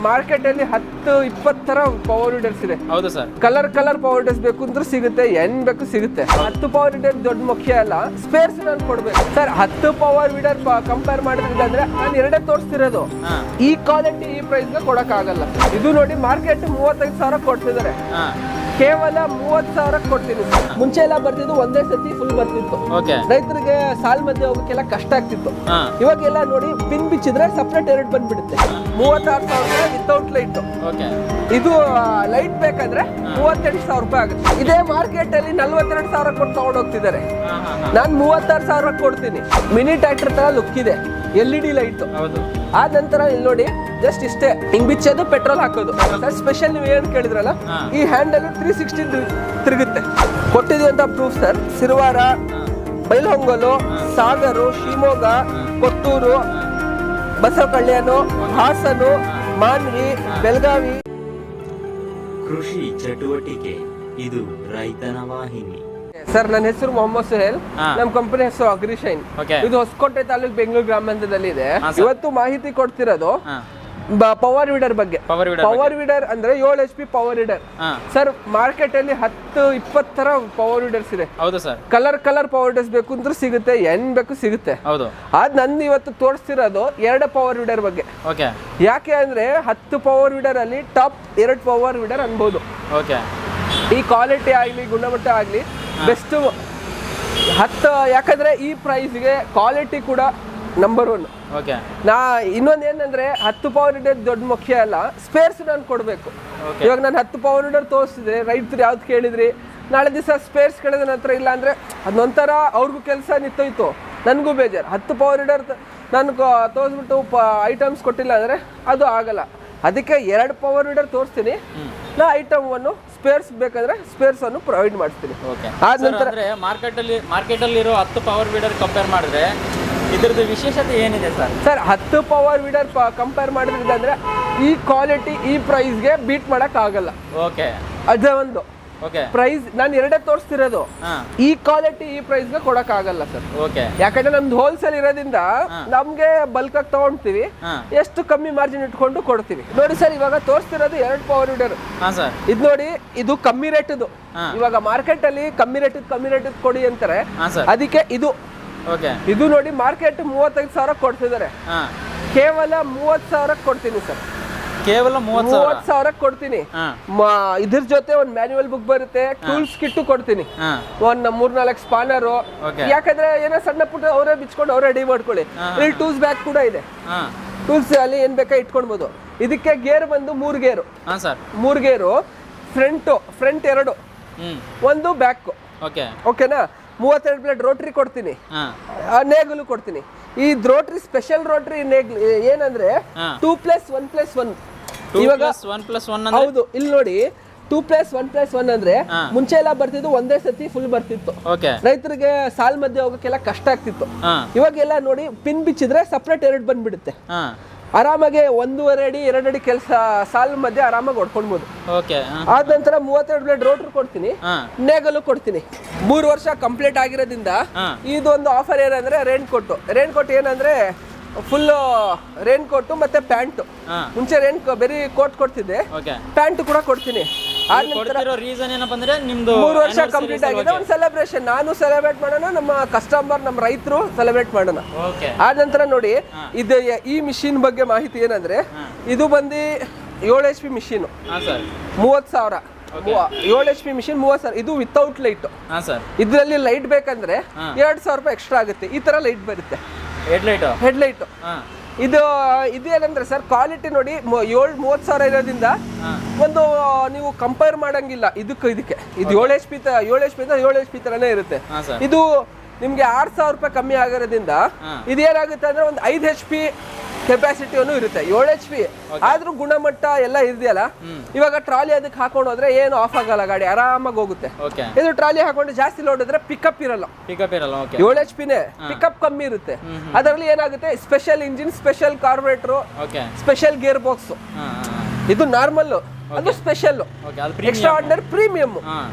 Market ಅಲ್ಲಿ 10-20 ತರ power ವಿಡರ್ಸ್ ಇದೆ. ಹೌದು ಸರ್. ಕಲರ್ ಪವರ್ ವಿಡರ್ಸ್ ಬೇಕು ಅಂದ್ರೆ ಸಿಗುತ್ತೆ, ಏನ್ ಬೇಕು ಸಿಗುತ್ತೆ. 10 ಪವರ್ ವಿಡರ್ ದೊಡ್ಡ ಮುಖ್ಯ ಅಲ್ಲ, ಸ್ಪೇರ್ಸ್ ನಾನು ಕೊಡ್ಬೇಕು ಸರ್. 10 ಪವರ್ ವಿಡರ್ ಕಂಪೇರ್ ಮಾಡಿದ್ರೆ ಅಂದ್ರೆ ನಾನು ಎರಡೇ ತೋರಿಸ್ತಿರೋದು. ಈ ಕ್ವಾಲಿಟಿ ಈ ಪ್ರೈಸ್ ಗೆ ಕೊಡಕ್ ಆಗಲ್ಲ. ಇದು ನೋಡಿ ಮಾರ್ಕೆಟ್ 35,000 ಕೊಡ್ತಿದ್ದಾರೆ, ಕೇವಲ 30,000 ಕೊಡ್ತೀನಿ. ಮುಂಚೆ ಎಲ್ಲ ಬರ್ತಿದ್ದು ಒಂದೇ ಸತಿ ಫುಲ್ ಬರ್ತಿತ್ತು, ರೈತರಿಗೆ ಸಾಲ್ ಮಧ್ಯೆ ಹೋಗಕ್ಕೆಲ್ಲ ಕಷ್ಟ ಆಗ್ತಿತ್ತು. ಇವಾಗೆಲ್ಲ ನೋಡಿ ಪಿನ್ ಬಿಚ್ಚಿದ್ರೆ ಸಪ್ರೇಟ್ ಎರಡು ಬಂದ್ಬಿಡುತ್ತೆ. 36,000 ವಿತೌಟ್ ಲೈಟ್. ಇದು ಲೈಟ್ ಬೇಕಂದ್ರೆ 38,000 ರೂಪಾಯಿ ಆಗುತ್ತೆ. ಇದೇ ಮಾರ್ಕೆಟ್ ಅಲ್ಲಿ 42,000 ಕೊಟ್ಟು ತಗೊಂಡು ಹೋಗ್ತಿದ್ದಾರೆ, ನಾನು 36,000 ಕೊಡ್ತೀನಿ. ಮಿನಿ ಟ್ರ್ಯಾಕ್ಟರ್ ತರ ಲುಕ್ ಇದೆ, LED ಲೈಟ್. ಆದ ನಂತರ ಇಲ್ಲಿ ನೋಡಿ ಜಸ್ಟ್ ಇಷ್ಟೇ ಹಿಂಗ್ ಬಿಚ್ಚೋದು, ಪೆಟ್ರೋಲ್ ಹಾಕೋದು. ಸ್ಪೆಷಲ್ ನೀವು ಏನ್ ಕೇಳಿದ್ರಲ್ಲ, ಈ ಹ್ಯಾಂಡಲ್ 360 ತಿರುಗುತ್ತೆ. ಕೊಟ್ಟಿದ್ವಿ ಅಂತ ಪ್ರೂಫ್ ಸರ್. ಸಿರುವಾರ, ಬೈಲಹೊಂಗಲು, ಸಾಗರು, ಶಿವಮೊಗ್ಗ, ಕೊಟ್ಟೂರು, ಬಸವಕಲ್ಯಾಣ, ಹಾಸನು, ಮಾನ್ವಿ, ಬೆಳಗಾವಿ. ಕೃಷಿ ಚಟುವಟಿಕೆ ಇದು ರೈತನ ವಾಹಿನಿ. ಸರ್ ನನ್ನ ಹೆಸರು ಮೊಹಮ್ಮದ್ ಸುಹೇಲ್, ನಮ್ಮ ಕಂಪನಿ ಹೆಸರು ಅಗ್ರಿಶೈನ್. ಇದು ಹೊಸಕೋಟೆ ತಾಲೂಕು ಬೆಂಗಳೂರು ಗ್ರಾಮಾಂತರದಲ್ಲಿ ಇದೆ. ಇವತ್ತು ಮಾಹಿತಿ ಕೊಡ್ತಿರೋದು ಪವರ್ ವಿಡರ್ ಬಗ್ಗೆ. ಪವರ್ ವಿಡರ್ ಅಂದ್ರೆ 7 HP power weeder sir. Market ಅಲ್ಲಿ 10-20 ತರ ಪವರ್ ವಿಡರ್ಸ್ ಇದೆ. ಹೌದು ಸರ್. ಕಲರ್ ಪವರ್ ವಿಡರ್ಸ್ ಬೇಕು ಅಂದ್ರೆ ಸಿಗುತ್ತೆ, ಏನ್ ಬೇಕು ಸಿಗುತ್ತೆ. ಅದ್ ನಂದು ಇವತ್ತು ತೋರಿಸ್ತಿರೋದು 2 ಪವರ್ ವಿಡರ್ ಬಗ್ಗೆ. ಯಾಕೆ ಅಂದ್ರೆ 10 ಪವರ್ ವಿಡರ್ ಅಲ್ಲಿ ಟಾಪ್ 2 ಪವರ್ ವಿಡರ್ ಅನ್ಬೋದು. ಈ ಕ್ವಾಲಿಟಿ ಆಗ್ಲಿ ಗುಣಮಟ್ಟ ಆಗ್ಲಿ ಬೆಸ್ಟ್ 10. ಯಾಕಂದ್ರೆ ಈ ಪ್ರೈಸ್ಗೆ ಕ್ವಾಲಿಟಿ ಕೂಡ ನಂಬರ್ 1. ನಾ ಇನ್ನೊಂದು ಏನಂದ್ರೆ 10 ಪವರ್ ವಿಡರ್ ದೊಡ್ಡ ಮುಖ್ಯ ಅಲ್ಲ, ಸ್ಪೇರ್ಸ್ ನಾನು ಕೊಡ್ಬೇಕು. ಇವಾಗ ನಾನು 10 ಪವರ್ ವಿಡರ್ ತೋರಿಸಿದ್ರೆ ರೈತರು ಯಾವ್ದು ಕೇಳಿದ್ರಿ, ನಾಳೆ ದಿವಸ ಸ್ಪೇರ್ಸ್ ಕೇಳಿದ್ರೆ ನನ್ನ ಹತ್ರ ಇಲ್ಲ ಅಂದ್ರೆ ಅದೊಂಥರ ಅವ್ರಿಗೂ ಕೆಲಸ ನಿಂತೋಯ್ತು, ನನಗೂ ಬೇಜಾರು. 10 ಪವರ್ ವಿಡರ್ ನಾನು ತೋರಿಸ್ಬಿಟ್ಟು ಐಟಮ್ಸ್ ಕೊಟ್ಟಿಲ್ಲ ಅಂದ್ರೆ ಅದು ಆಗಲ್ಲ. ಅದಕ್ಕೆ 2 ಪವರ್ ವಿಡರ್ ತೋರಿಸ್ತೀನಿ, ನಾ ಐಟಮ್ ಅನ್ನು ಸ್ಪೇರ್ಸ್ ಬೇಕಾದ್ರೆ ಸ್ಪೇರ್ಸ್ ಅನ್ನು ಪ್ರೊವೈಡ್ ಮಾಡ್ತೀನಿ. ಆದ ನಂತರ ಮಾರ್ಕೆಟ್ ಅಲ್ಲಿ ಇರೋ 10 ಪವರ್ ವಿಡರ್ ಕಂಪೇರ್ ಮಾಡಿದ್ರೆ ಇದರದ್ದು ವಿಶೇಷತೆ ಏನಿದೆ sir? Sir 10 power weeder compare ಮಾಡಿದ್ರೆ ಅಂದ್ರೆ ಈ ಕ್ವಾಲಿಟಿ ಈ ಪ್ರೈಸ್ಗೆ ಬೀಟ್ ಮಾಡಕ್ ಆಗಲ್ಲ. ಅದೇ ಒಂದು ಪ್ರೈಸ್ ನಾನು 2 ತೋರಿಸ್ತಿರೋದು. ಈ ಕ್ವಾಲಿಟಿ ಈ ಪ್ರೈಸ್ಗೆ ಕೊಡಕ್ ಆಗಲ್ಲ ಸರ್. ಯಾಕಂದ್ರೆ ನಮ್ದು ಹೋಲ್ಸೇಲ್ ಇರೋದ್ರಿಂದ ನಮ್ಗೆ ಬಲ್ಕ್ ಆಗಿ ತಗೊಂಡ್ತೀವಿ, ಎಷ್ಟು ಕಮ್ಮಿ ಮಾರ್ಜಿನ್ ಇಟ್ಕೊಂಡು ಕೊಡ್ತೀವಿ. ನೋಡಿ ಸರ್, ಇವಾಗ ತೋರಿಸ್ತಿರೋದು 2 ಪವರ್ ವಿಡರ್. ಇದು ನೋಡಿ, ಇದು ಕಮ್ಮಿ ರೇಟ್. ಇವಾಗ ಮಾರ್ಕೆಟ್ ಅಲ್ಲಿ ಕಮ್ಮಿ ರೇಟ್ ಕೊಡಿ ಅಂತಾರೆ, ಅದಕ್ಕೆ ಇದು ನೋಡಿ ಮಾರ್ಕೆಟ್ 35,000 ಕೊಡ್ತಿದ್ದಾರೆ, ಕೇವಲ 30,000 ಕೊಡ್ತೀನಿ ಸರ್. ಕೇವಲ 30,000 ಕೊಡ್ತೀನಿ. ಇದ್ರ ಜೊತೆ ಒಂದು ಮ್ಯಾನ್ಯುವಲ್ ಬುಕ್ ಬರುತ್ತೆ, ಟೂಲ್ಸ್ ಕಿಟ್ ಕೊಡ್ತೀನಿ, ಒಂದ್ 3-4 ಸ್ಪಾನರ್. ಯಾಕಂದ್ರೆ ಏನೋ ಸಣ್ಣ ಪುಟ್ಟ ಅವರೇ ಬಿಚ್ಕೊಂಡು ಅವರೇ ರೆಡಿ ಮಾಡ್ಕೊಳ್ಳಿ. ಇಲ್ಲಿ ಟೂಲ್ಸ್ ಬ್ಯಾಗ್ ಕೂಡ ಇದೆ, ಟೂಲ್ಸ್ ಅಲ್ಲಿ ಏನ್ ಬೇಕಾ ಇಟ್ಕೊಳ್ಬಹುದು. ಇದಕ್ಕೆ ಗೇರ್ ಬಂದು 3 ಗೇರು. 3 ಗೇರು, ಫ್ರಂಟ್ 2, ಒಂದು ಬ್ಯಾಕ್. ಓಕೆನಾ? 32 ಬ್ಲೇಡ್ ರೋಟ್ರಿ ಕೊಡ್ತೀನಿ, ನೇಗಲು ಕೊಡ್ತೀನಿ. ಈ ರೋಟ್ರಿ ಸ್ಪೆಷಲ್ ರೋಟ್ರಿ ನೇಗ್ಲು ಏನಂದ್ರೆ 2+1+1. ಇವಾಗ ಹೌದು, ಇಲ್ಲಿ ನೋಡಿ 2+1+1 ಅಂದ್ರೆ ಮುಂಚೆ ಎಲ್ಲ ಬರ್ತಿದ್ದು ಒಂದೇ ಸತಿ ಫುಲ್ ಬರ್ತಿತ್ತು, ರೈತರಿಗೆ ಸಾಲ್ ಮಧ್ಯೆ ಹೋಗಕ್ಕೆಲ್ಲ ಕಷ್ಟ ಆಗ್ತಿತ್ತು. ಇವಾಗೆಲ್ಲ ನೋಡಿ ಪಿನ್ ಬಿಚ್ಚಿದ್ರೆ ಸಪ್ರೇಟ್ 2 ಬಂದ್ಬಿಡುತ್ತೆ, ಆರಾಮಾಗಿ 1.5 ಅಡಿ 2 ಅಡಿ ಕೆಲಸ ಸಾಲ್ ಮಧ್ಯೆ ಆರಾಮಾಗಿ ಹೊಡ್ಕೊಳ್ಬಹುದು. ಆದ ನಂತರ 32 ಬ್ಲೇಡ್ ರೋಟರ್ ಕೊಡ್ತೀನಿ, ನೇಗಲು ಕೊಡ್ತೀನಿ. 3 ವರ್ಷ ಕಂಪ್ಲೀಟ್ ಆಗಿರೋದ್ರಿಂದ ಇದೊಂದು ಆಫರ್ ಏನಂದ್ರೆ ರೇನ್ ಕೋಟ್ ಏನಂದ್ರೆ ಫುಲ್ ರೇನ್ ಕೋಟ್ ಮತ್ತೆ ಪ್ಯಾಂಟ್. ಮುಂಚೆ ಬರೀ ಕೋಟ್ ಕೊಡ್ತಿದ್ದೆ, ಪ್ಯಾಂಟ್ ಕೂಡ ಕೊಡ್ತೀನಿ. ರೀಸನ್ ಏನಪ್ಪ ಅಂದ್ರೆ ನಿಮ್ದು 3 ವರ್ಷ ಕಂಪ್ಲೀಟ್ ಆಗಿದೆ, ಒಂದು ಸೆಲೆಬ್ರೇಷನ್. ನಾನು ಸೆಲೆಬ್ರೇಟ್ ಮಾಡೋಣ, ನಮ್ಮ ಕಸ್ಟಮರ್ ನಮ್ಮ ರೈತರು ಸೆಲೆಬ್ರೇಟ್ ಮಾಡೋಣ. ಆದ ನಂತರ ನೋಡಿ, ಇದು ಈ ಮಿಷಿನ್ ಬಗ್ಗೆ ಮಾಹಿತಿ ಏನಂದ್ರೆ, ಇದು ಬಂದು 7 HP ಮಿಷಿನ್, 30,000. 7 HP machine 30,000. ಇದು ವಿತೌಟ್ ಲೈಟ್. ಇದರಲ್ಲಿ ಲೈಟ್ ಬೇಕಂದ್ರೆ 2,000 ರೂಪಾಯಿ ಎಕ್ಸ್ಟ್ರಾ ಆಗುತ್ತೆ. ಈ ತರ ಲೈಟ್ ಬರುತ್ತೆ, ಹೆಡ್ಲೈಟ್. ಇದು ಏನಂದ್ರೆ ಸರ್, ಕ್ವಾಲಿಟಿ ನೋಡಿ 30,000 ಇರೋದ್ರಿಂದ ಒಂದು ನೀವು ಕಂಪೇರ್ ಮಾಡಂಗಿಲ್ಲ ಇದಕ್ಕೆ. ಇದು 7 HP ತರನೇ ಇರುತ್ತೆ. ಇದು ನಿಮ್ಗೆ 6,000 ರೂಪಾಯಿ ಕಮ್ಮಿ ಆಗಿರೋದ್ರಿಂದ ಇದೇನಾಗುತ್ತೆ ಅಂದ್ರೆ ಒಂದು 5 HP ಕೆಪಾಸಿಟಿಯನ್ನು ಇರುತ್ತೆ. 7 HP ಆದ್ರೂ ಗುಣಮಟ್ಟ ಎಲ್ಲ ಇದೆಯಲ್ಲ. ಇವಾಗ ಟ್ರಾಲಿ ಅದಕ್ಕೆ ಹಾಕೊಂಡು ಹೋದ್ರೆ ಏನು ಆಫ್ ಆಗಲ್ಲ, ಗಾಡಿ ಆರಾಮಾಗಿ ಹೋಗುತ್ತೆ. ಇದು ಟ್ರಾಲಿ ಹಾಕೊಂಡು ಜಾಸ್ತಿ ಲೋಡ್ ಇದ್ರೆ ಪಿಕಪ್ ಇರಲ್ಲ. 7 HP ನೇ, ಪಿಕಪ್ ಕಮ್ಮಿ ಇರುತ್ತೆ. ಅದರಲ್ಲಿ ಏನಾಗುತ್ತೆ, special engine, special carburettor, special gear box. ಇದು ನಾರ್ಮಲ್, ಅದು ಸ್ಪೆಷಲ್, ಎಕ್ಸ್ಟ್ರಾ ಆರ್ಡಿನರಿ, ಪ್ರೀಮಿಯಂ.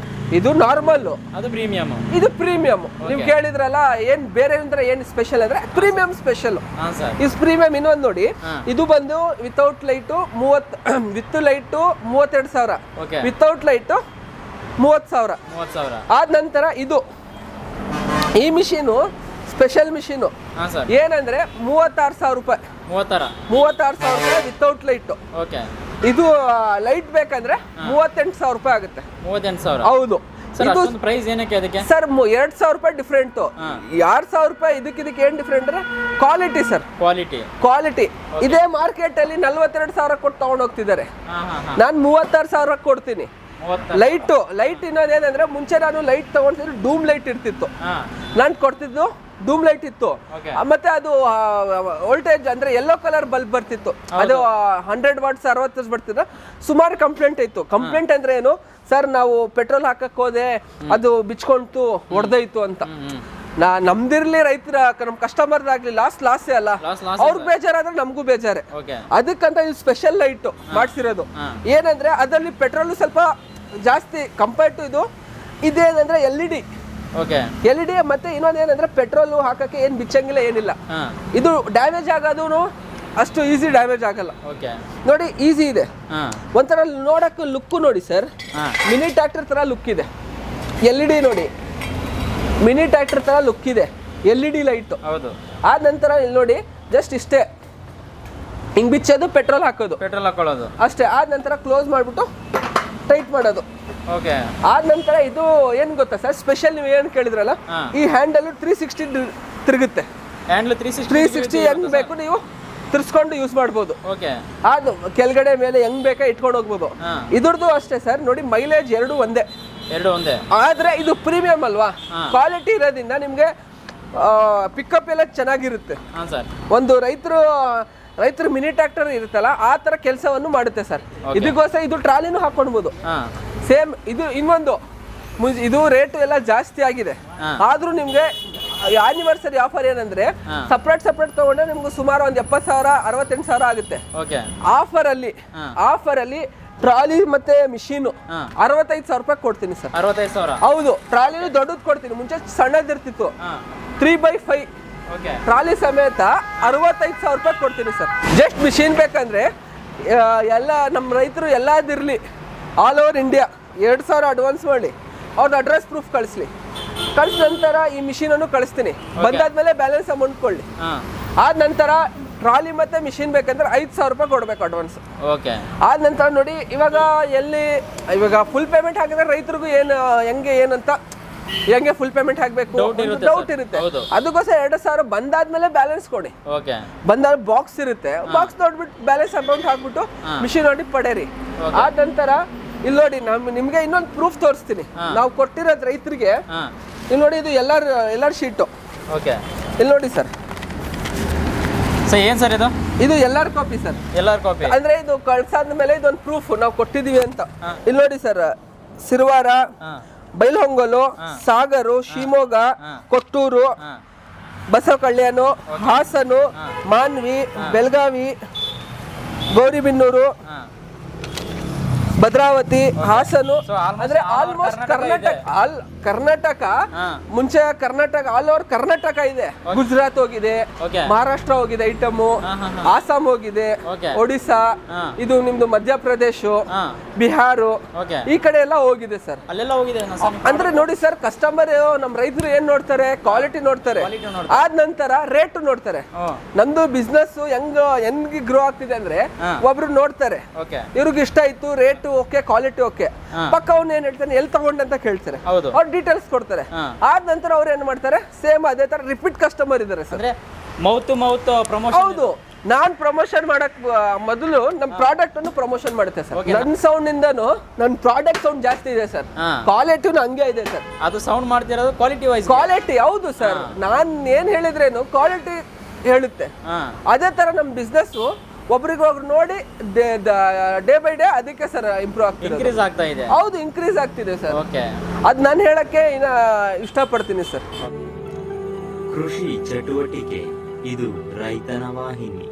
ಇದು ನಾರ್ಮಲ್, ಅದು ಪ್ರೀಮಿಯಮ್. ಇದು ಪ್ರೀಮಿಯಂ. ನೀವು ಕೇಳಿದ್ರಲ್ಲ ಏನ್ ಬೇರೆ ಅಂದ್ರೆ ಏನ್ ಸ್ಪೆಷಲ್ ಅಂದ್ರೆ ಪ್ರೀಮಿಯಂ ಸ್ಪೆಷಲ್. ಇದು ಪ್ರೀಮಿಯಂ. ಇನ್ನೊಂದು ನೋಡಿ, ಇದು ಬಂದು without light 30, with light 32,000, without light 30,000. ಆದ ನಂತರ ಇದು ಈ ಮಿಷಿನು ಸ್ಪೆಷಲ್ ಮಿಷಿನು ಏನಂದ್ರೆ 36,000 ರೂಪಾಯಿ. 36,000 ರೂಪಾಯಿ ವಿತೌಟ್ ಲೈಟ್. ಇದು ಲೈಟ್ ಬೇಕಂದ್ರೆ 38,000 ರೂಪಾಯಿ ಆಗುತ್ತೆ. 38,000. ಹೌದು. ಇದು ಪ್ರೈಸ್ ಏನಕ್ಕೆ ಅದಕ್ಕೆ ಸರ್ 2,000 ರೂಪಾಯಿ ಡಿಫ್ರೆಂಟ್. 2,000 ರೂಪಾಯಿ ಇದಕ್ಕೆ ಏನ್ ಡಿಫ್ರೆಂಟ್ ಅಂದ್ರೆ ಕ್ವಾಲಿಟಿ ಸರ್. ಕ್ವಾಲಿಟಿ ಇದೇ ಮಾರ್ಕೆಟ್ ಅಲ್ಲಿ 42,000 ಕೊಟ್ಟು ತಗೊಂಡ್ ಹೋಗ್ತಿದ್ದಾರೆ. ನಾನು 36,000 ಕೊಡ್ತೀನಿ. ಲೈಟ್ ಇನ್ನೊಂದೇನಂದ್ರೆ ಮುಂಚೆ ನಾನು ಲೈಟ್ ತಗೊಂಡಿದ್ರೆ ಡೂಮ್ ಲೈಟ್ ಇರ್ತಿತ್ತು, ನಾನು ಕೊಡ್ತಿದ್ದು ಡೂಮ್ ಲೈಟ್ ಇತ್ತು. ಮತ್ತೆ ಅದು ವೋಲ್ಟೇಜ್ ಅಂದ್ರೆ ಯೆಲ್ಲೋ ಕಲರ್ ಬಲ್ಬ್ ಬರ್ತಿತ್ತು, ಅದು 100 ವಾಟ್ಸ್ 60 ವಾಟ್ಸ್ ಬರ್ತಿದ್ರು. ಸುಮಾರು ಕಂಪ್ಲೇಂಟ್ ಇತ್ತು. ಕಂಪ್ಲೇಂಟ್ ಅಂದ್ರೆ ಏನು ಸರ್, ನಾವು ಪೆಟ್ರೋಲ್ ಹಾಕಕ್ ಹೋದೆ ಅದು ಬಿಚ್ಕೊಂತು ಹೊಡೆದೋಯ್ತು ಅಂತ. ನಮ್ದಿರ್ಲಿ ರೈತರ ನಮ್ ಕಸ್ಟಮರ್ದಾಗ್ಲಿ ಲಾಸೇ ಅಲ್ಲ, ಅವ್ರಿಗೆ ಬೇಜಾರಾದ್ರೆ ನಮಗೂ ಬೇಜಾರೆ. ಅದಕ್ಕಂತ ಇದು ಸ್ಪೆಷಲ್ ಲೈಟ್ ಮಾಡ್ಸಿರೋದು. ಏನಂದ್ರೆ ಅದರಲ್ಲಿ ಪೆಟ್ರೋಲ್ ಸ್ವಲ್ಪ ಜಾಸ್ತಿ ಕಂಪೇರ್ ಟು ಇದು. ಇದೇನಂದ್ರೆ LED ಮತ್ತೆ ಇನ್ನೊಂದೇನಂದ್ರೆ ಪೆಟ್ರೋಲ್ ಹಾಕಕ್ಕೆ ಏನ್ ಬಿಚ್ಚಂಗಿಲ್ಲ, ಏನಿಲ್ಲ. ಇದು ಡ್ಯಾಮೇಜ್ ಆಗೋದು ಅಷ್ಟು ಈಸಿ ಡ್ಯಾಮೇಜ್ ಆಗಲ್ಲ ನೋಡಿ, ಈಸಿ ಇದೆ. ಒಂಥರ ನೋಡಕ್ಕೆ ಲುಕ್ ನೋಡಿ ಸರ್, ಮಿನಿ ಟ್ರ್ಯಾಕ್ಟರ್ ತರ ಲುಕ್ ಇದೆ. LED ನೋಡಿ, ಮಿನಿ ಟ್ರ್ಯಾಕ್ಟರ್ ತರ ಲುಕ್ ಇದೆ. LED light. ಆದ ನಂತರ ಇಲ್ಲಿ ನೋಡಿ, ಜಸ್ಟ್ ಇಷ್ಟೇ ಹಿಂಗ್ ಬಿಚ್ಚೋದು, ಪೆಟ್ರೋಲ್ ಹಾಕೋದು ಅಷ್ಟೇ. ಆದ ನಂತರ ಕ್ಲೋಸ್ ಮಾಡ್ಬಿಟ್ಟು ಟೈಟ್ ಮಾಡೋದು. ಆದ ನಂತರ ಇದು ಏನ್ ಗೊತ್ತಾ ಸರ್ ಸ್ಪೆಷಲ್, ನೀವು ಏನ್ ಕೇಳಿದ್ರಲ್ಲ, ಈ ಹ್ಯಾಂಡಲ್ 360 ತಿರುಗುತ್ತೆ. 360 ಹೆಂಗ್ ಬೇಕು ನೀವು ತಿರ್ಸ್ಕೊಂಡು ಯೂಸ್ ಮಾಡ್ಬೋದು. ಅದು ಕೆಳಗಡೆ ಮೇಲೆ ಹೆಂಗ್ ಬೇಕಾ ಇಟ್ಕೊಂಡು ಹೋಗ್ಬೋದು. ಇದ್ರದ್ದು ಅಷ್ಟೇ ಸರ್ ನೋಡಿ, ಮೈಲೇಜ್ ಎರಡು ಒಂದೇ. ಆದ್ರೆ ಇದು ಪ್ರೀಮಿಯಂ ಅಲ್ವಾ, ಕ್ವಾಲಿಟಿ ಇರೋದ್ರಿಂದ ನಿಮ್ಗೆ ಪಿಕಪ್ ಎಲ್ಲ ಚೆನ್ನಾಗಿರುತ್ತೆ. ಒಂದು ರೈತರ ಮಿನಿ ಟ್ರ್ಯಾಕ್ಟರ್ ಇರುತ್ತಲ್ಲ ಆ ತರ ಕೆಲಸವನ್ನು ಮಾಡುತ್ತೆ ಸರ್. ಇದಕ್ಕೋಸ್ಕರ ಇದು ಟ್ರಾಲಿನೂ ಹಾಕೊಳ್ಬಹುದು ಸೇಮ್. ಇದು ಇನ್ನೊಂದು, ಇದು ರೇಟ್ ಎಲ್ಲ ಜಾಸ್ತಿ ಆಗಿದೆ, ಆದ್ರೂ ನಿಮ್ಗೆ ಆನಿವರ್ಸರಿ ಆಫರ್ ಏನಂದ್ರೆ ಸಪ್ರೇಟ್ ತಗೊಂಡ್ರೆ ನಿಮ್ಗೆ ಸುಮಾರು ಒಂದು 70,000 68,000 ಆಗುತ್ತೆ. ಆಫರ್ ಅಲ್ಲಿ ಟ್ರಾಲಿ ಮತ್ತೆ ಮಿಷಿನ್ 65,000 ರೂಪಾಯಿ ಕೊಡ್ತೀನಿ ಸರ್. 65,000? ಹೌದು. ಟ್ರಾಲಿನೂ ದೊಡ್ಡದು ಕೊಡ್ತೀನಿ, ಮುಂಚೆ ಸಣ್ಣದಿರ್ತಿತ್ತು 3x5 ಟ್ರಾಲಿ ಸಮೇತ 65,000 ರೂಪಾಯಿ ಕೊಡ್ತೀನಿ ಸರ್. ಜಸ್ಟ್ ಮಿಷಿನ್ ಬೇಕಂದ್ರೆ ಎಲ್ಲ ನಮ್ಮ ರೈತರು ಎಲ್ಲದಿರ್ಲಿ ಆಲ್ ಓವರ್ ಇಂಡಿಯಾ 2,000 ಅಡ್ವಾನ್ಸ್ ಮಾಡಿ ಅವ್ರದ್ದು ಅಡ್ರೆಸ್ ಪ್ರೂಫ್ ಕಳಿಸ್ಲಿ. ಕಳಿಸಿದ ನಂತರ ಈ ಮಿಷಿನನ್ನು ಕಳಿಸ್ತೀನಿ. ಬಂದಾದ್ಮೇಲೆ ಬ್ಯಾಲೆನ್ಸ್ ಅಮೌಂಟ್ ಕೊಡ್ಲಿ. ಆದ ನಂತರ ಟ್ರಾಲಿ ಮತ್ತೆ ಮಿಷಿನ್ ಬೇಕಂದ್ರೆ 5,000 ರೂಪಾಯಿ ಕೊಡ್ಬೇಕು ಅಡ್ವಾನ್ಸ್. ಆದ ನಂತರ ನೋಡಿ, ಇವಾಗ ಫುಲ್ ಪೇಮೆಂಟ್ ಹಾಕಿದ್ರೆ ರೈತರಿಗೂ ಹೆಂಗೆ ಫುಲ್ ಪೇಮೆಂಟ್ ಹಾಕ್ಬೇಕು ಡೌಟ್ ಇರುತ್ತೆ. ಅದಕ್ಕೋಸ್ಕರ 2,000 ಬಂದಾದ್ಮೇಲೆ ಬ್ಯಾಲೆನ್ಸ್ ಕೊಡಿ. ಬಂದಾಗ ಬಾಕ್ಸ್ ಇರುತ್ತೆ, ಬಾಕ್ಸ್ ನೋಡ್ಬಿಟ್ಟು ಬ್ಯಾಲೆನ್ಸ್ ಅಮೌಂಟ್ ಹಾಕ್ಬಿಟ್ಟು ಮಿಷಿನ್ ನೋಡಿ ಪಡೇರಿ. ಆದ ನಂತರ ಇಲ್ಲಿ ನೋಡಿ, ನಿಮ್ಗೆ ಇನ್ನೊಂದು ಪ್ರೂಫ್ ತೋರಿಸ್ತೀನಿ. ನಾವು ಕೊಟ್ಟಿರೋದು ರೈತರಿಗೆ ಇಲ್ಲಿ ನೋಡಿ, ಇದು ಎಲ್ಲರ ಶೀಟು. ಇಲ್ಲಿ ನೋಡಿ ಸರ್, ಏನ್ ಸರ್ ಇದು ಎಲ್ಲರ ಕಾಪಿ ಸರ್. ಅಂದ್ರೆ ಇದು ಕಳ್ಸಾದ ಮೇಲೆ ಇದೊಂದು ಪ್ರೂಫ್ ನಾವು ಕೊಟ್ಟಿದೀವಿ ಅಂತ. ಇಲ್ಲಿ ನೋಡಿ ಸರ್, ಸಿರುವಾರ, ಬೈಲಹೊಂಗಲು, ಸಾಗರು, ಶಿವಮೊಗ್ಗ, ಕೊಟ್ಟೂರು, ಬಸವಕಲ್ಯಾಣ, ಹಾಸನು, ಮಾನ್ವಿ, ಬೆಳಗಾವಿ, ಗೌರಿಬಿನ್ನೂರು, ಭದ್ರಾವತಿ, ಹಾಸನು, ಅಂದ್ರೆ ಆಲ್ಮೋಸ್ಟ್ ಕರ್ನಾಟಕ. ಮುಂಚೆ ಕರ್ನಾಟಕ ಆಲ್ ಓವರ್ ಕರ್ನಾಟಕ ಇದೆ. ಗುಜರಾತ್ ಹೋಗಿದೆ, ಮಹಾರಾಷ್ಟ್ರ ಹೋಗಿದೆ ಐಟಮ್, ಆಸಾಮ್ ಹೋಗಿದೆ, ಒಡಿಶಾ, ಇದು ನಿಮ್ದು ಮಧ್ಯಪ್ರದೇಶ, ಬಿಹಾರ, ಈ ಕಡೆ ಎಲ್ಲ ಹೋಗಿದೆ ಸರ್. ಅಂದ್ರೆ ನೋಡಿ ಸರ್, ಕಸ್ಟಮರ್ ನಮ್ ರೈತರು ಏನ್ ನೋಡ್ತಾರೆ, ಕ್ವಾಲಿಟಿ ನೋಡ್ತಾರೆ. ಆದ ನಂತರ ರೇಟ್ ನೋಡ್ತಾರೆ. ನಮ್ದು ಬಿಸ್ನೆಸ್ ಹೆಂಗ್ ಗ್ರೋ ಆಗ್ತಿದೆ ಅಂದ್ರೆ ಒಬ್ರು ನೋಡ್ತಾರೆ, ಇವ್ರಿಗೆ ಇಷ್ಟ ಆಯ್ತು, ರೇಟ್ ಓಕೆ, ಕ್ವಾಲಿಟಿ ಓಕೆ, ಪಕ್ಕ ಅವ್ನು ಏನ್ ಹೇಳ್ತಾನೆ, ಎಲ್ಲಿ ತಗೊಂಡೆ ಅಂತ ಕೇಳ್ತಾರೆ, ಅವ್ರು ಡೀಟೇಲ್ಸ್ ಕೊಡ್ತಾರೆ. ಆದ ನಂತರ ಅವ್ರು ಏನ್ ಮಾಡ್ತಾರೆ, ಸೇಮ್ ಅದೇ ತರ ರಿಪೀಟ್ ಕಸ್ಟಮರ್ ಇದಾರೆ ಸರ್. Mouth promotion. ಹೌದು. ನಾನ್ ಪ್ರಮೋಷನ್ ಮಾಡಕ್ ಮೊದಲು ನಮ್ ಪ್ರಾಡಕ್ಟ್ ಅನ್ನು ಪ್ರಮೋಷನ್ ಮಾಡುತ್ತೆ ಸರ್. ನನ್ನ ಸೌಂಡ್ ಇಂದನು ನನ್ನ ಪ್ರಾಡಕ್ಟ್ ಸೌಂಡ್ ಜಾಸ್ತಿ ಇದೆ ಸರ್. ಕ್ವಾಲಿಟಿ ಹಂಗೆ ಇದೆ ಸರ್. ಅದು ಸೌಂಡ್ ಮಾಡ್ತಿರೋದು ಕ್ವಾಲಿಟಿ. ಹೌದು ಸರ್, ನಾನ್ ಏನ್ ಹೇಳಿದ್ರೇನು ಕ್ವಾಲಿಟಿ ಹೇಳುತ್ತೆ. ಅದೇ ತರ ನಮ್ ಬಿಸ್ನೆಸ್ ಒಬ್ರಿಗೊಬ್ರು ನೋಡಿ ಡೇ ಬೈ ಡೇ ಅದಕ್ಕೆ ಸರ್ ಇಂಪ್ರೂವ್ ಆಗ್ತಿದೆ. ಹೌದು, ಇನ್ಕ್ರೀಸ್ ಆಗ್ತಿದೆ ಸರ್. ಅದ್ ನಾನು ಹೇಳಕ್ಕೆ ಇಷ್ಟಪಡ್ತೀನಿ ಸರ್. ಕೃಷಿ ಚಟುವಟಿಕೆ ಇದು ರೈತನ ವಾಹಿನಿ.